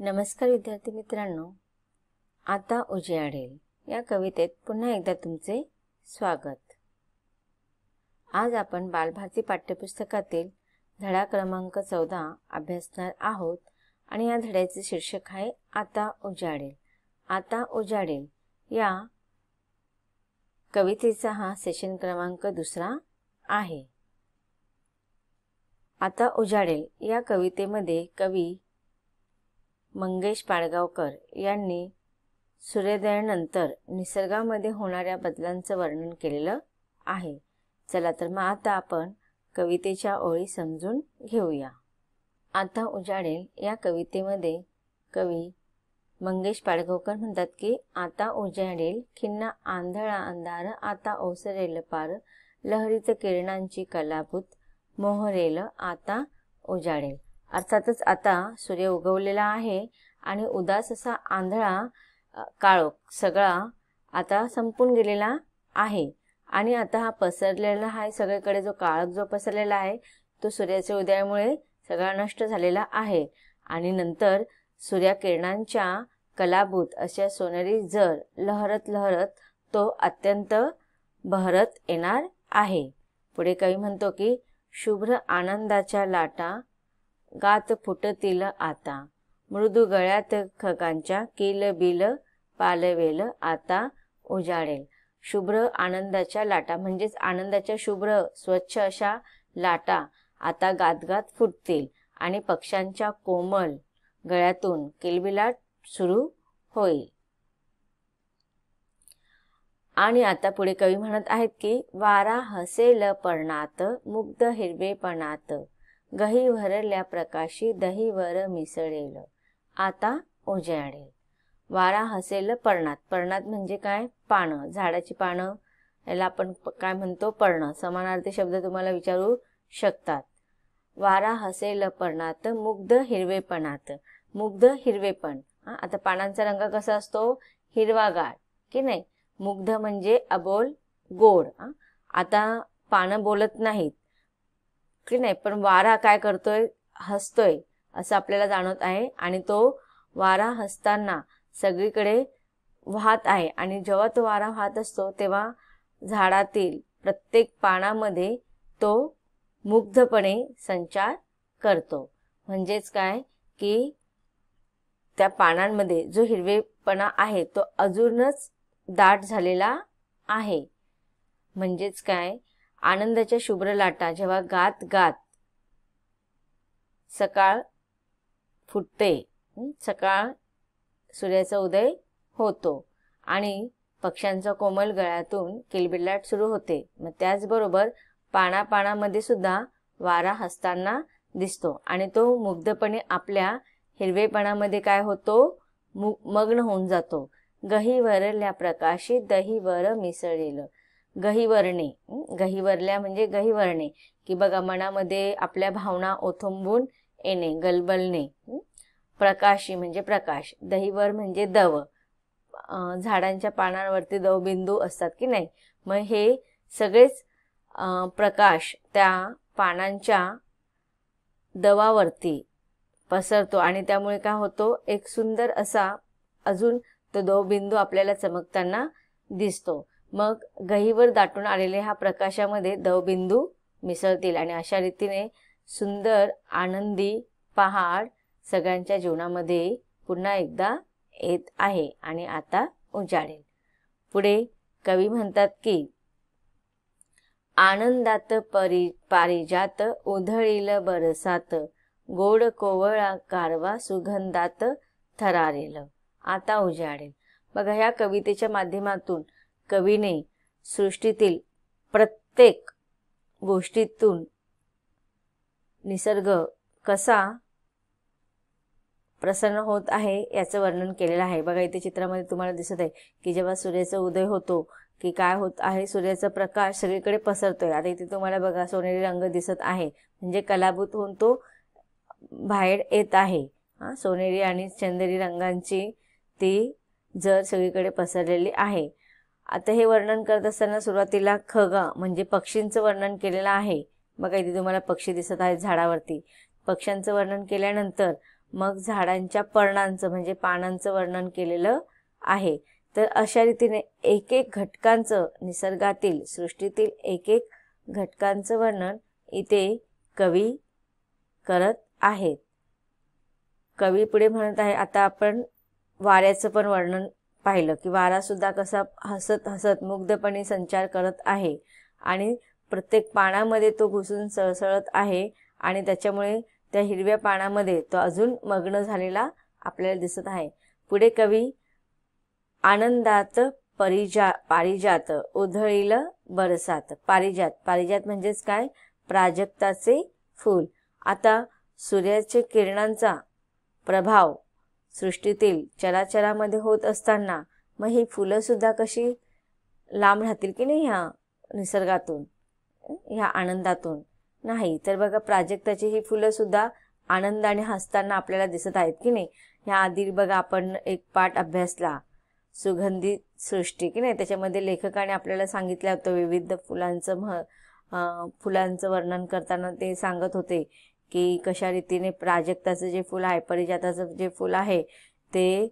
नमस्कार विद्यार्थी मित्रांनो, आता उजेडेल या कवितेत पुन्हा एकदा तुमचे स्वागत। आज आपण बालभारती पाठ्यपुस्तकातील धडा क्रमांक 14 अभ्यासणार आहोत आणि या धड्याचे शीर्षक आहे आता उजेडेल। आता उजेडेल या कवितेचा हा सेशन क्रमांक 2 आहे। आता उजेडेल या कवितेमध्ये कवी मंगेश पाडगावकर यांनी सूर्योदयानंतर निसर्गामध्ये होणाऱ्या बदलांचं वर्णन केलेलं आहे। चला तर मग आता आपण कवितेच्या ओळी समजून घेऊया। आता उजेडेल या कवितेमध्ये कवी मंगेश पाडगावकर म्हणतात की आता उजेडेल खिन्ना आंधळा अंधार, आता ओसरेल पार, लहरीत किरणांची कलाभूत मोहरेल, आता उजेडेल। अर्थातच आता सूर्य उगवलेला आहे आणि उदास असा आंधळा काळोख सगळा आता संपून गेलेला आहे आणि आता हा पसरलेला आहे सगळीकडे जो काळोख जो पसरलेला आहे तो सूर्याच्या उदयामुळे सगळा नष्ट झालेला आहे आणि नंतर सूर्यकिरणांच्या कलाभूत अशा सोनेरी जर लहरत लहरत तो अत्यंत बहरत येणार आहे। पुढे कवी म्हणतो की शुभ्र आनंदाच्या लाटा गात फुटतील आता, मृदू गळ्यात खगांच्या किल बिल पालवेल, आता उजेडेल। शुभ्र आनंदाच्या लाटा म्हणजेच आनंदाच्या शुभ्र स्वच्छ अशा लाटा आता गातगात फुटतील आणि पक्ष्यांच्या कोमल गळ्यातून किलबिलाट सुरू होईल। आणि आता पुढे कवी म्हणत आहेत की वारा हसेल पर्णात, मुग्ध हिरवेपणात, गही भरल्या प्रकाशी दहीवर मिसळेल, आता उजेडेल। वारा हसेल पर्णात, पर्णात म्हणजे काय? पानं, झाडाची पानं, याला आपण काय म्हणतो? पर्ण। समानार्थी शब्द तुम्हाला विचारू शकतात। वारा हसेल पर्णात, मुग्ध हिरवेपणात, मुग्ध हिरवेपण, आता पानांचा रंग कसा असतो? हिरवागार की नाही? मुग्ध म्हणजे अबोल गोड। आता पानं बोलत नाहीत की नाही, पण वारा काय करतोय? हसतोय असं आपल्याला जाणवत आहे आणि तो वारा हसताना सगळीकडे वाहत आहे आणि जेव्हा तो वारा वाहत असतो तेव्हा झाडातील प्रत्येक पानामध्ये तो मुग्धपणे संचार करतो। म्हणजेच काय की त्या पानांमध्ये जो हिरवेपणा आहे तो अजूनच दाट झालेला आहे। म्हणजेच काय? आनंदाच्या शुभ्र लाटा जेव्हा गात गात सकाळ फुटते, सकाळ सूर्याचा उदय होतो आणि पक्ष्यांच्या कोमल गळ्यातून किलबिलाट सुरू होते। मग त्याचबरोबर पानापानामध्ये सुद्धा वारा हसताना दिसतो आणि तो मुग्धपणे आपल्या हिरवेपणामध्ये काय होतो? मग्न होऊन जातो। गही भरल्या प्रकाशी दहीवर मिसळेल, गहीवरणे, गहीवरल्या म्हणजे गहीवरणे की बघा मनामध्ये आपल्या भावना ओथंबून येणे, गलबलणे। प्रकाशी म्हणजे प्रकाश, दहीवर म्हणजे दव, झाडांच्या पानांवरती दवबिंदू असतात की नाही, मग हे सगळेच प्रकाश त्या पानांच्या दवावरती पसरतो आणि त्यामुळे काय होतो? एक सुंदर असा अजून तो दवबिंदू आपल्याला चमकताना दिसतो। मग गहीवर दाटून आलेले ह्या प्रकाशामध्ये दवबिंदू मिसळतील आणि अशा रीतीने सुंदर आनंदी पहाड सगळ्यांच्या जीवनामध्ये पुन्हा एकदा येत आहे आणि आता उजेडेल। पुढे कवी म्हणतात की आनंदात पारिजात उधळील बरसात, गोड कोवळा कारवा सुगंधात थरारेल, आता उजेडेल। बघा ह्या कवितेच्या माध्यमातून कवीने सृष्टीतील प्रत्येक गोष्टीतून निसर्ग कसा प्रसन्न होत आहे याचं वर्णन केलेलं आहे। बघा इथे चित्रामध्ये तुम्हाला दिसत आहे की जेव्हा सूर्याचा उदय होतो की काय होत आहे? सूर्याचा प्रकाश सगळीकडे पसरतोय। आता इथे तुम्हाला बघा सोनेरी रंग दिसत आहे म्हणजे कलाभूत होऊन तो बाहेर येत आहे। सोनेरी आणि चंदेरी रंगांची ती जर सगळीकडे पसरलेली आहे। आता हे वर्णन करत असताना सुरुवातीला खगा म्हणजे पक्षींचं वर्णन केलेलं आहे। बघा इथे तुम्हाला पक्षी दिसत आहेत झाडावरती। पक्ष्यांचं वर्णन केल्यानंतर मग झाडांच्या पर्णांचं म्हणजे पानांचं वर्णन केलेलं आहे। तर अशा रीतीने एक एक घटकांचं, निसर्गातील सृष्टीतील एक एक घटकांचं वर्णन इथे कवी करत आहेत। कवी पुढे म्हणत आहे, आता आपण वाऱ्याचं पण वर्णन पाहिलं की वारा सुद्धा कसा हसत हसत मुग्धपणे संचार करत आहे आणि प्रत्येक पानामध्ये तो घुसून सळसळत आहे आणि त्याच्यामुळे त्या हिरव्या पानामध्ये तो अजून मग्न झालेला आपल्याला दिसत आहे। पुढे कवी आनंदात पारिजात उधळील बरसात। पारिजात म्हणजेच काय, प्राजक्ताचे फूल। आता सूर्याच्या किरणांचा प्रभाव सृष्टीतील चराचरामध्ये होत असताना मग ही फुलं सुद्धा कशी लांब राहतील की नाही ह्या निसर्गातून, ह्या आनंदातून? नाही। तर बघा प्राजक्ताची ही फुलं सुद्धा आनंदाने हसताना आपल्याला दिसत आहेत की नाही। ह्या आधी बघा आपण एक पाठ अभ्यासला सुगंधित सृष्टी की नाही, त्याच्यामध्ये लेखकाने आपल्याला सांगितलं होतं विविध फुलांचं वर्णन करताना ते सांगत होते की कशा रीतीने प्राजक्ताचं जे फूल आहे, पारिजाताचं जे फूल आहे ते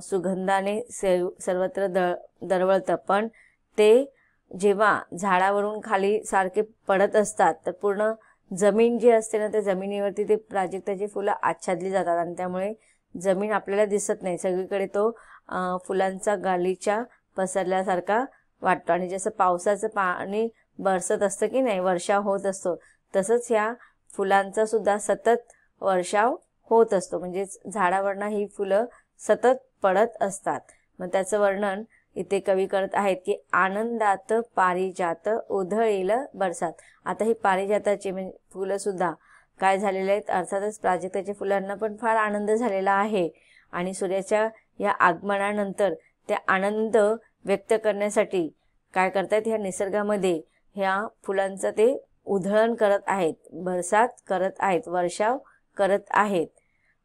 सुगंधाने सर्वत्र दरवळतं, पण ते जेव्हा झाडावरून खाली सारखे पडत असतात तर पूर्ण जमीन जी असते ना, त्या जमिनीवरती ते प्राजक्ताची फुलं आच्छादली जातात आणि त्यामुळे जमीन आपल्याला दिसत नाही, सगळीकडे तो फुलांचा गालिचा पसरल्यासारखा वाटतो। आणि जसं पावसाचं पाणी बरसत असतं की नाही, वर्षाव होत असतो, तसंच ह्या फुलांचा सुद्धा सतत वर्षाव होत असतो, म्हणजे झाडावरनं ही फुलं सतत पडत असतात। मग त्याचं वर्णन इथे कवी करत आहेत की आनंदात पारिजात उधळील बरसात। आता ही पारिजाताची म्हणजे फुलं सुद्धा काय झालेले आहेत, अर्थातच प्राजक्ताच्या फुलांना पण फार आनंद झालेला आहे आणि सूर्याच्या या आगमनानंतर ते आनंद व्यक्त करण्यासाठी काय करतायत, ह्या निसर्गामध्ये ह्या फुलांचं ते उधळण करत आहेत, बरसात करत आहेत, वर्षाव करत आहेत।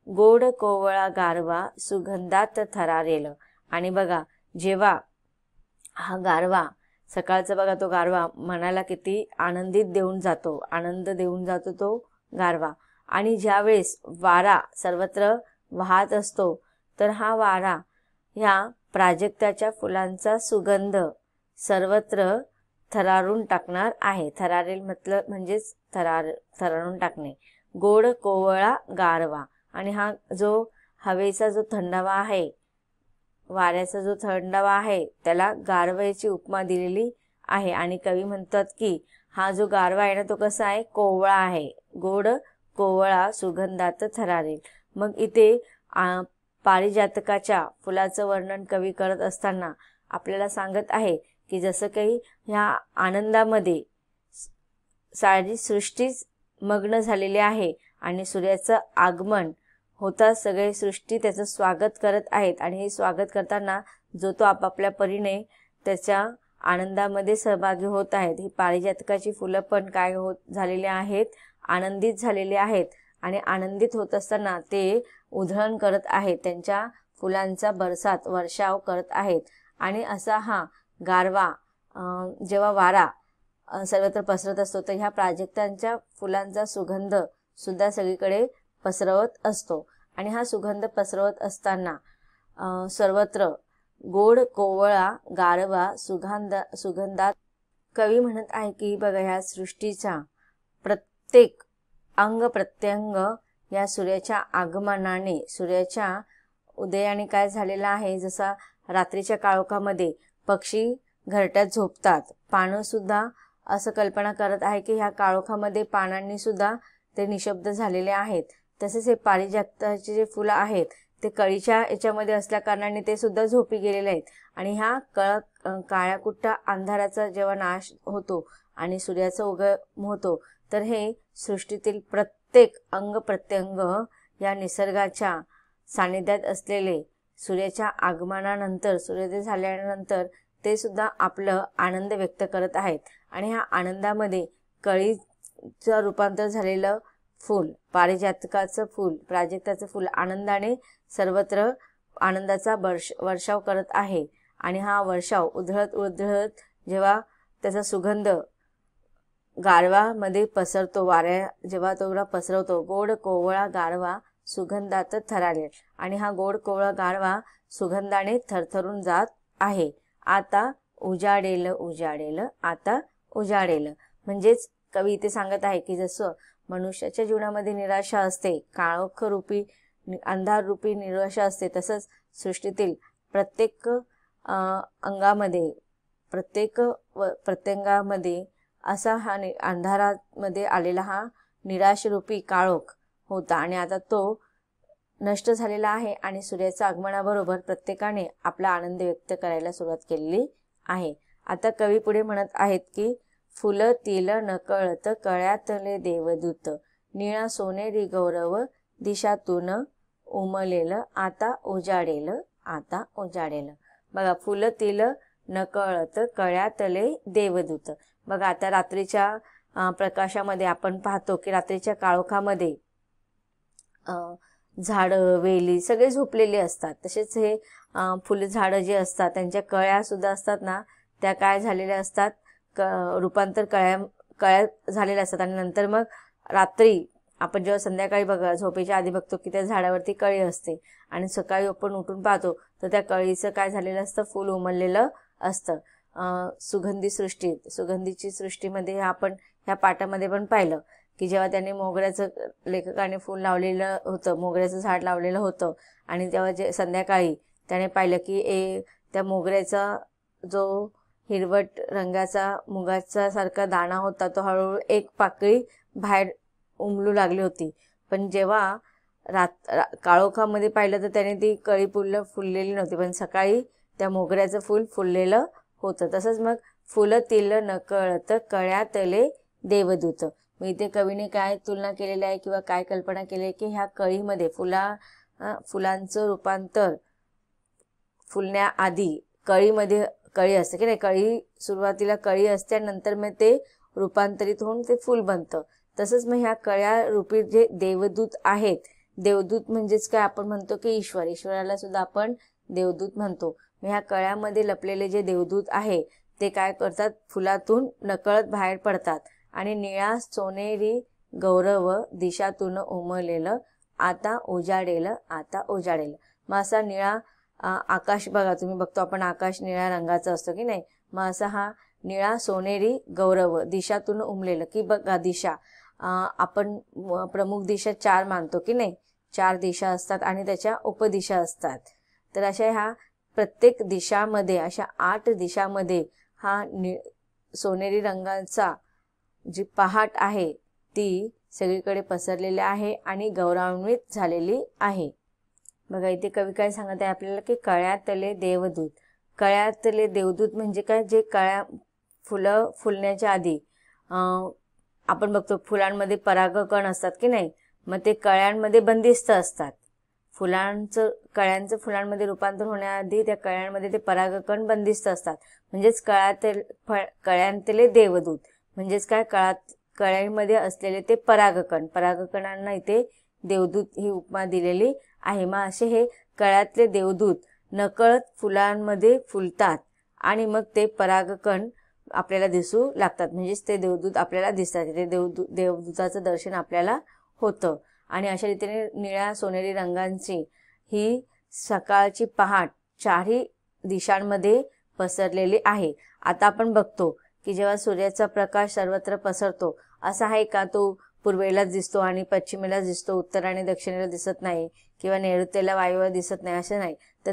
गोड कोवळा गारवा सुगंधात थरारेल। आणि बघा जेव्हा हा गारवा सकाळचा बघा, तो गारवा मनाला किती आनंद देऊन जातो तो गारवा। आणि ज्यावेळेस वारा सर्वत्र वाहत असतो तर हा वारा ह्या प्राजक्ताच्या फुलांचा सुगंध सर्वत्र थरारून टाकणार आहे। थरारेल म्हणजेच थरारून टाकणे। गोड कोवळा गारवा, आणि हा जो हवेचा जो थंडावा आहे, वाऱ्याचा जो थंडावा आहे, त्याला गारव्याची उपमा दिलेली आहे। आणि कवी म्हणतात की हा जो गारवा आहे ना, तो कसा आहे, कोवळा आहे, गोड कोवळा सुगंधात थरारेल। मग इथे पारिजातकाच्या फुलाचं वर्णन कवी करत असताना आपल्याला सांगत आहे की जसं काही ह्या आनंदामध्ये सारी सृष्टीच मग्न झालेली आहे आणि सूर्याचं आगमन होता सगळे सृष्टी त्याचं स्वागत करत आहेत, आणि हे स्वागत करताना जो तो आपापल्या परीने त्याच्या आनंदामध्ये सहभागी होत आहेत। ही पारिजातकाची फुलं पण काय झालेली आहेत, आनंदित झालेली आहेत आणि आनंदित होत असताना ते उधळण करत आहेत, त्यांच्या फुलांचा बरसात वर्षाव करत आहेत। आणि असा हा गारवा जेव्हा वारा सर्वत्र पसरत असतो तर ह्या प्राजक्तांच्या फुलांचा सुगंध सुद्धा सगळीकडे पसरवत असतो। आणि हा सुगंध पसरवत असताना सर्वत्र गोड कोवळा गारवा सुगंधात कवी म्हणत आहे की बघा, ह्या सृष्टीचा प्रत्येक अंग प्रत्यंग या सूर्याच्या आगमनाने, सूर्याच्या उदयाने काय झालेला आहे, जसा रात्रीच्या काळोखामध्ये पक्षी घरट्यात झोपतात, पानं सुद्धा असं कल्पना करत आहे की ह्या काळोखामध्ये पानांनी सुद्धा ते निशब्द झालेले आहेत, तसेच हे पारिजाताचे जे फुलं आहेत ते कळीच्या याच्यामध्ये असल्या कारणाने ते सुद्धा झोपी गेलेले आहेत। आणि ह्या काळ्याकुट्टा अंधाराचा जेव्हा नाश होतो आणि सूर्याचा उगम होतो तर हे सृष्टीतील प्रत्येक अंग प्रत्यंग या निसर्गाच्या सानिध्यात असलेले सूर्याच्या आगमनानंतर, सूर्योदय झाल्यानंतर ते सुद्धा आपलं आनंद व्यक्त करत आहेत। आणि ह्या आनंदामध्ये कळीचं रूपांतर झालेलं फूल, पारिजातकाचं फूल, प्राजक्ताचं फूल आनंदाने सर्वत्र आनंदाचा वर्षाव करत आहे। आणि हा वर्षाव उधळत जेव्हा त्याचा सुगंध गारवामध्ये पसरतो, वाऱ्या जेव्हा तो पसरवतो, गोड कोवळा गारवा सुगंधात थरारेल. आणि हा गोड कोवळा गारवा सुगंधाने थरथरून जात आहे. आता उजाडेल उजाडेल आता उजाडेल. म्हणजेच कवी इथे सांगत आहे की जसं मनुष्याच्या जीवनामध्ये निराशा असते, काळोख रूपी अंधार रूपी निराशा असते, तसंच सृष्टीतील प्रत्येक अंगामध्ये प्रत्यंगामध्ये असा हा अंधारामध्ये आलेला हा निराश रूपी काळोख होता आणि आता तो नष्ट झालेला आहे. आणि सूर्याच्या आगमनाबरोबर प्रत्येकाने आपला आनंद व्यक्त करायला सुरुवात केलेली आहे. आता कवी पुढे म्हणत आहेत की फुलतील नकळत कळ्यातले देवदूत, निळा सोनेरी गौरव दिशातून उमलेल, आता उजाडेल आता उजाडेल. बघा, फुलतील नकळत कळ्यातले देवदूत. बघा, आता रात्रीच्या प्रकाशामध्ये आपण पाहतो की रात्रीच्या काळोखामध्ये झाडं वेली सगळे झोपलेले असतात. तसेच हे फुलझाडं जे असतात त्यांच्या कळ्या सुद्धा असतात ना, त्या काय झालेल्या असतात, रूपांतर कळ्या झालेल्या असतात. आणि नंतर मग रात्री आपण जेव्हा संध्याकाळी बघा झोपेच्या आधी बघतो की त्या झाडावरती कळी असते आणि सकाळी आपण उठून पाहतो तर त्या कळीचं काय झालेलं असतं, फुल उमललेलं असतं. सुगंधीची सृष्टीमध्ये आपण ह्या पाठामध्ये पण पाहिलं की जेव्हा त्याने मोगऱ्याचं लेखकाने फूल लावलेलं होतं, मोगऱ्याचं झाड लावलेलं होतं आणि तेव्हा जे संध्याकाळी त्याने पाहिलं की त्या मोगऱ्याचा जो हिरवट रंगाचा मुगाचा सारखा दाणा होता तो हळूहळू एक पाकळी बाहेर उमलू लागली होती. पण जेव्हा काळोखामध्ये पाहिलं तर त्याने ती कळी फुललेली नव्हती, पण सकाळी त्या मोगऱ्याचं फूल फुललेलं होतं. तसंच मग फुलतील नकळत कळ्यातले देवदूत. मग इथे कवीने काय तुलना केलेली आहे किंवा काय कल्पना केली आहे की ह्या कळीमध्ये फुलांचं रूपांतर फुलण्याआधी कळीमध्ये कळी असते की नाही, कळी सुरुवातीला कळी असते आणि नंतर मग ते रूपांतरित होऊन ते फूल बनतं. तसंच मग ह्या कळ्या रूपी जे देवदूत आहेत, देवदूत म्हणजेच काय, आपण म्हणतो की ईश्वराला सुद्धा आपण देवदूत म्हणतो. मग ह्या कळ्यामध्ये लपलेले जे देवदूत आहे ते काय करतात, फुलातून नकळत बाहेर पडतात आणि निळा सोनेरी गौरव दिशातून उमलेलं, आता उजाडेल आता उजाडेल. मग असा निळा आकाश बघा, तुम्ही बघतो आपण आकाश निळ्या रंगाचं असतं की नाही, मग असा हा निळा सोनेरी गौरव दिशातून उमलेलं की बघा दिशा, आपण प्रमुख दिशा 4 मानतो की नाही, 4 दिशा असतात आणि त्याच्या उपदिशा असतात. तर अशा ह्या प्रत्येक दिशामध्ये अशा 8 दिशामध्ये हा सोनेरी रंगाचा जी पहाट आहे ती सगळीकडे पसरलेली आहे आणि गौरवान्वित झालेली आहे. बघा, इथे कवी काय सांगत आहे आपल्याला की कळ्यातले देवदूत. कळ्यातले देवदूत म्हणजे काय, जे फुलं फुलण्याच्या आधी आपण बघतो फुलांमध्ये परागकण असतात की नाही, मग ते कळ्यांमध्ये बंदिस्त असतात. कळ्यांचं फुलांमध्ये रूपांतर होण्याआधी त्या कळ्यांमध्ये ते परागकण बंदिस्त असतात. म्हणजेच कळ्यांतले देवदूत म्हणजेच काय, कळ्यांमध्ये असलेले ते परागकणांना इथे देवदूत ही उपमा दिलेली आहे. मग असे हे कळ्यातले देवदूत नकळत फुलांमध्ये फुलतात आणि मग ते परागकण आपल्याला दिसू लागतात. म्हणजेच ते देवदूत आपल्याला दिसतात, ते देवदूताचं दर्शन आपल्याला होतं. आणि अशा रीतीने निळ्या सोनेरी रंगांची ही सकाळची पहाट 4ही दिशांमध्ये पसरलेली आहे. आता आपण बघतो की जेव्हा सूर्याचा प्रकाश सर्वत्र पसरतो, असा आहे का तो पूर्वेलाच दिसतो आणि पश्चिमेलाच दिसतो, उत्तर आणि दक्षिणेला दिसत नाही किंवा नैऋत्येला वायुव्य दिसत नाही, असं नाही. तर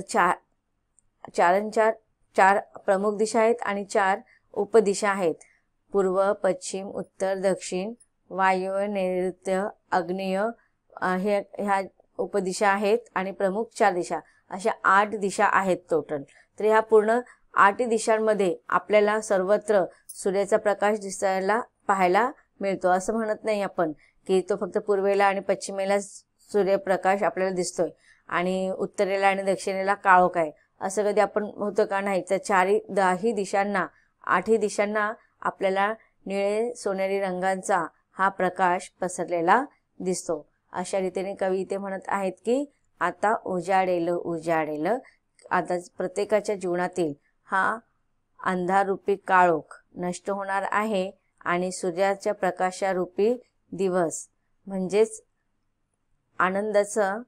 चार प्रमुख दिशा आहेत आणि 4 उपदिशा आहेत. पूर्व, पश्चिम, उत्तर, दक्षिण, वायुव्य, नैऋत्य, आग्नेय ह्या उपदिशा आहेत आणि प्रमुख 4 दिशा, अशा 8 दिशा आहेत टोटल. तर ह्या पूर्ण 8 दिशांमध्ये आपल्याला सर्वत्र सूर्याचा प्रकाश दिसायला पाहायला मिळतो. असं म्हणत नाही आपण की तो फक्त पूर्वेला आणि पश्चिमेला सूर्यप्रकाश आपल्याला दिसतोय आणि उत्तरेला आणि दक्षिणेला काळोख आहे, असं कधी आपण होतं का, नाही. तर 4ही दिशांना 8ही दिशांना आपल्याला निळे सोनेरी रंगांचा हा प्रकाश पसरलेला दिसतो. अशा रीतीने कवी इथे म्हणत आहेत की आता उजाडेल उजाडेल. आता प्रत्येकाच्या जीवनातील हा अंधारूपी काळोख नष्ट होणार आहे आणि सूर्याच्या प्रकाशारूपी दिवस म्हणजेच आनंदाचं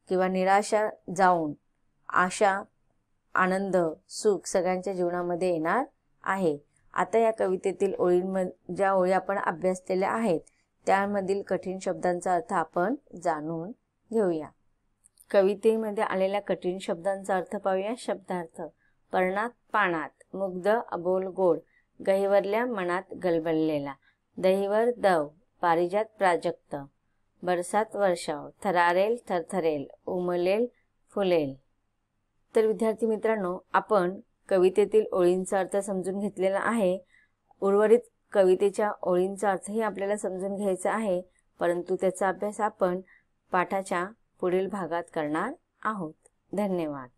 किंवा निराशा जाऊन आशा, आनंद, सुख सगळ्यांच्या जीवनामध्ये येणार आहे. आता या कवितेतील ज्या ओळी आपण अभ्यासलेल्या आहेत त्यामधील कठीण शब्दांचा अर्थ आपण जाणून घेऊया. कवितेमध्ये आलेल्या कठीण शब्दांचा अर्थ पाहूया. शब्दार्थ: पर्णात पानात, मुग्ध अबोल गोड, गहिवरल्या मनात गलबललेला, दहीवर दव, पारिजात प्राजक्त, बरसात वर्षाव, थरारेल थरथरेल, उमलेल फुलेल. तर विद्यार्थी मित्रांनो, आपण कवितेतील ओळींचा अर्थ समजून घेतलेला आहे. उर्वरित कवितेच्या ओळींचा अर्थही आपल्याला समजून घ्यायचा आहे, परंतु त्याचा अभ्यास आपण पाठाच्या पुढील भागात करणार आहोत. धन्यवाद.